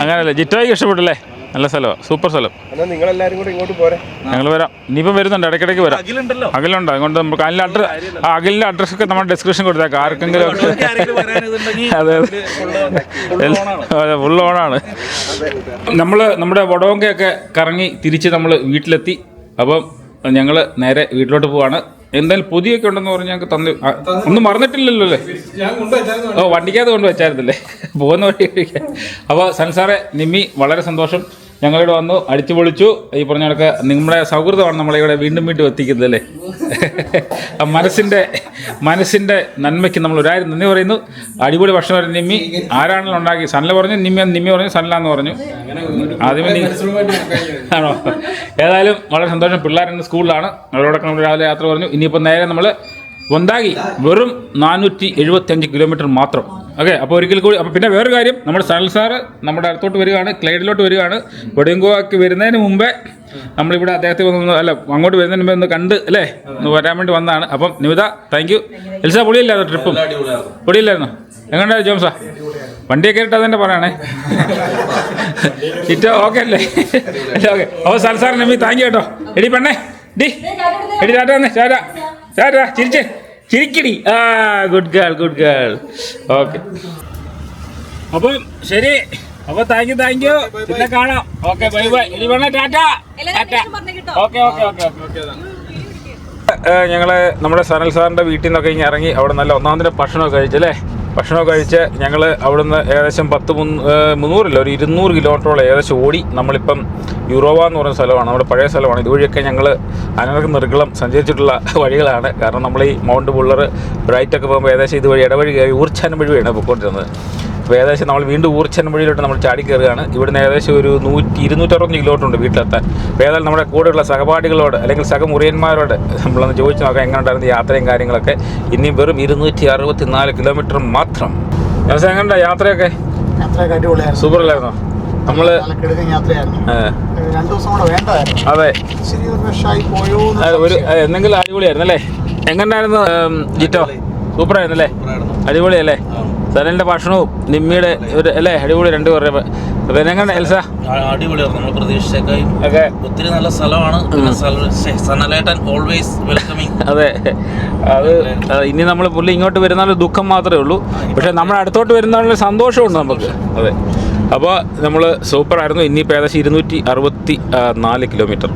അങ്ങനല്ലേ? ജിറ്റോയ്ക്ക് ഇഷ്ടപ്പെട്ടില്ലേ? നല്ല സ്ഥലമാണ്, സൂപ്പർ സ്ഥലം. ഞങ്ങൾ വരാം, ഇനിയിപ്പം വരുന്നുണ്ട്, ഇടയ്ക്കിടയ്ക്ക് വരാം. അഖിലുണ്ടോ? അതുകൊണ്ട് നമുക്ക് അഖിലിൻ്റെ അഡ്രസ്സൊക്കെ നമ്മൾ ഡിസ്ക്രിപ്ഷൻ കൊടുത്തേക്കാം ആർക്കെങ്കിലും ഒക്കെ. അതെ അതെ, ഫുൾ ഓണാണ്. നമ്മുടെ വടോങ്കയൊക്കെ കറങ്ങി തിരിച്ച് നമ്മൾ വീട്ടിലെത്തി. അപ്പം ഞങ്ങൾ നേരെ വീട്ടിലോട്ട് പോവാണ്. എന്തായാലും പൊതിയൊക്കെ ഉണ്ടെന്ന് പറഞ്ഞ് ഞങ്ങൾക്ക് തന്നു. ഒന്നും മറന്നിട്ടില്ലല്ലോ അല്ലേ? ഓ, വണ്ടിക്കകത്ത് കൊണ്ട് വെച്ചായിരുന്നല്ലേ പോകുന്ന വഴി കഴിക്കാൻ. അപ്പോൾ സൻസാറെ, നിമ്മി, വളരെ സന്തോഷം. ഞങ്ങളിവിടെ വന്നു, അടിച്ചു പൊളിച്ചു. ഈ പറഞ്ഞ കണക്ക് നിങ്ങളുടെ സൗഹൃദമാണ് നമ്മളിവിടെ വീണ്ടും വീണ്ടും എത്തിക്കുന്നത് അല്ലേ? മനസ്സിൻ്റെ നന്മയ്ക്ക് നമ്മൾ ഒരായിരം നന്ദി പറയുന്നു. അടിപൊളി ഭക്ഷണം നിമ്മി ആരാണല്ലോ ഉണ്ടാക്കി? സനല പറഞ്ഞു, നിമ്മി പറഞ്ഞു, സനലാന്ന് പറഞ്ഞു. ആദ്യമേ ആണോ? ഏതായാലും വളരെ സന്തോഷം. പിള്ളേരുടെ സ്കൂളിലാണ്, അവരോടൊക്കെ നമ്മൾ രാവിലെ യാത്ര പറഞ്ഞു. ഇനിയിപ്പോൾ നേരെ നമ്മൾ വൊന്താഗി, വെറും 475 കിലോമീറ്റർ മാത്രം. ഓക്കെ, അപ്പോൾ ഒരിക്കൽ കൂടി. അപ്പോൾ പിന്നെ വേറൊരു കാര്യം, നമ്മുടെ സനൽ സാറ് നമ്മുടെ അടുത്തോട്ട് വരികയാണ്, ക്ലൈഡിലോട്ട് വരികയാണ്. വെടിയങ്കോക്ക് വരുന്നതിന് മുമ്പേ നമ്മളിവിടെ അദ്ദേഹത്തെ അങ്ങോട്ട് വരുന്നതിന് മുമ്പേ ഒന്ന് കണ്ട് അല്ലേ, ഒന്ന് വരാൻ വേണ്ടി വന്നതാണ്. അപ്പം നിമിത, താങ്ക് യു. എൽസ, പൊളിയില്ലായിരുന്നു ട്രിപ്പും? പൊളിയില്ലായിരുന്നു. എങ്ങനെയുണ്ടായിരുന്നു ജോംസാ? വണ്ടിയൊക്കെ ഇട്ട് അതെന്നെ പറയണേ. ചിറ്റോ ഓക്കെ അല്ലേ? ഓക്കെ. അപ്പോൾ Sanal sir, Nimmi, thank you കേട്ടോ. എടി പെണ്ണേ, എടി ടാറ്റ വന്നേ, ടാറ്റ, ചിരിക്കടി. Good girl. ഓക്കെ, അപ്പം ശരി. അപ്പോൾ താങ്ക് യു. പിന്നെ കാണാം. Okay, bye. ഇനി വേണേ ടാറ്റ. ഓക്കെ. ഞങ്ങൾ നമ്മുടെ സനൽ സാറിൻ്റെ വീട്ടിൽ നിന്നൊക്കെ ഇങ്ങനെ ഇറങ്ങി അവിടെ നല്ല ഒന്നാമതിൻ്റെ ഭക്ഷണമൊക്കെ കഴിച്ചല്ലേ? ഭക്ഷണമൊക്കെ കഴിച്ച് ഞങ്ങൾ അവിടുന്ന് ഏകദേശം 300 ഒരു 200 കിലോമീറ്ററോളം ഏകദേശം ഓടി. നമ്മളിപ്പം യൂറോവ എന്ന് പറയുന്ന സ്ഥലമാണ്, നമ്മുടെ പഴയ സ്ഥലമാണ്. ഇതുവഴിയൊക്കെ ഞങ്ങൾ അനർഘ നിർഗളം സഞ്ചരിച്ചിട്ടുള്ള വഴികളാണ്. കാരണം നമ്മൾ ഈ മൗണ്ട് ബുള്ളർ ബ്രൈറ്റൊക്കെ പോകുമ്പോൾ ഏകദേശം ഇതുവഴി ഇടവഴി കയറി ഊർച്ചാനം വഴിയാണ് പോയിക്കൊണ്ടിരുന്നത്. അപ്പോൾ ഏകദേശം നമ്മൾ വീണ്ടും ഊർച്ചാനം വഴിയിലോട്ട് നമ്മൾ ചാടി കയറുകയാണ്. ഇവിടുന്ന് ഏകദേശം ഒരു 260 കിലോമീറ്റർ ഉണ്ട് വീട്ടിലെത്താൻ. അപ്പോൾ ഏതായാലും നമ്മുടെ കൂടെയുള്ള സഹപാഠികളോട് അല്ലെങ്കിൽ സഹമുറിയന്മാരോട് നമ്മളൊന്ന് ചോദിച്ചു നോക്കാം എങ്ങനെ ഉണ്ടായിരുന്നു യാത്രയും കാര്യങ്ങളൊക്കെ. ഇനിയും വെറും 264 കിലോമീറ്റർ മാത്രം. ദിവസം എങ്ങനെ യാത്രയൊക്കെ? സൂപ്പർ അല്ലായിരുന്നോ? നമ്മള് അതെ, ഒരു എന്തെങ്കിലും അടിപൊളിയായിരുന്നു അല്ലേ? എങ്ങനെയായിരുന്നു ജിറ്റോ? സൂപ്പറായിരുന്നു അല്ലേ? അടിപൊളിയല്ലേ? സനലിൻ്റെ ഭക്ഷണവും നിമ്മിയുടെ ഒരു അല്ലേ അടിപൊളി രണ്ട് പേരുടെ പിന്നെ എങ്ങനെ എൽസ അടിപൊളിയാണ്. നമ്മൾ പ്രതീക്ഷിച്ചേക്കായും ഒക്കെ ഒത്തിരി നല്ല സ്ഥലമാണ്. പിന്നെ സനലേട്ടൻ ഓൾവേസ് വെൽക്കമിങ്. അതെ, അത് ഇനി നമ്മൾ പുള്ളി ഇങ്ങോട്ട് വരുന്നാലും ദുഃഖം മാത്രമേ ഉള്ളൂ. പക്ഷേ നമ്മൾ അടുത്തോട്ട് വരുന്നതിനുള്ള സന്തോഷമുണ്ട് നമുക്ക്. അതെ, അപ്പോൾ നമ്മൾ സൂപ്പറായിരുന്നു. ഇനിയിപ്പോൾ ഏകദേശം 264 കിലോമീറ്റർ.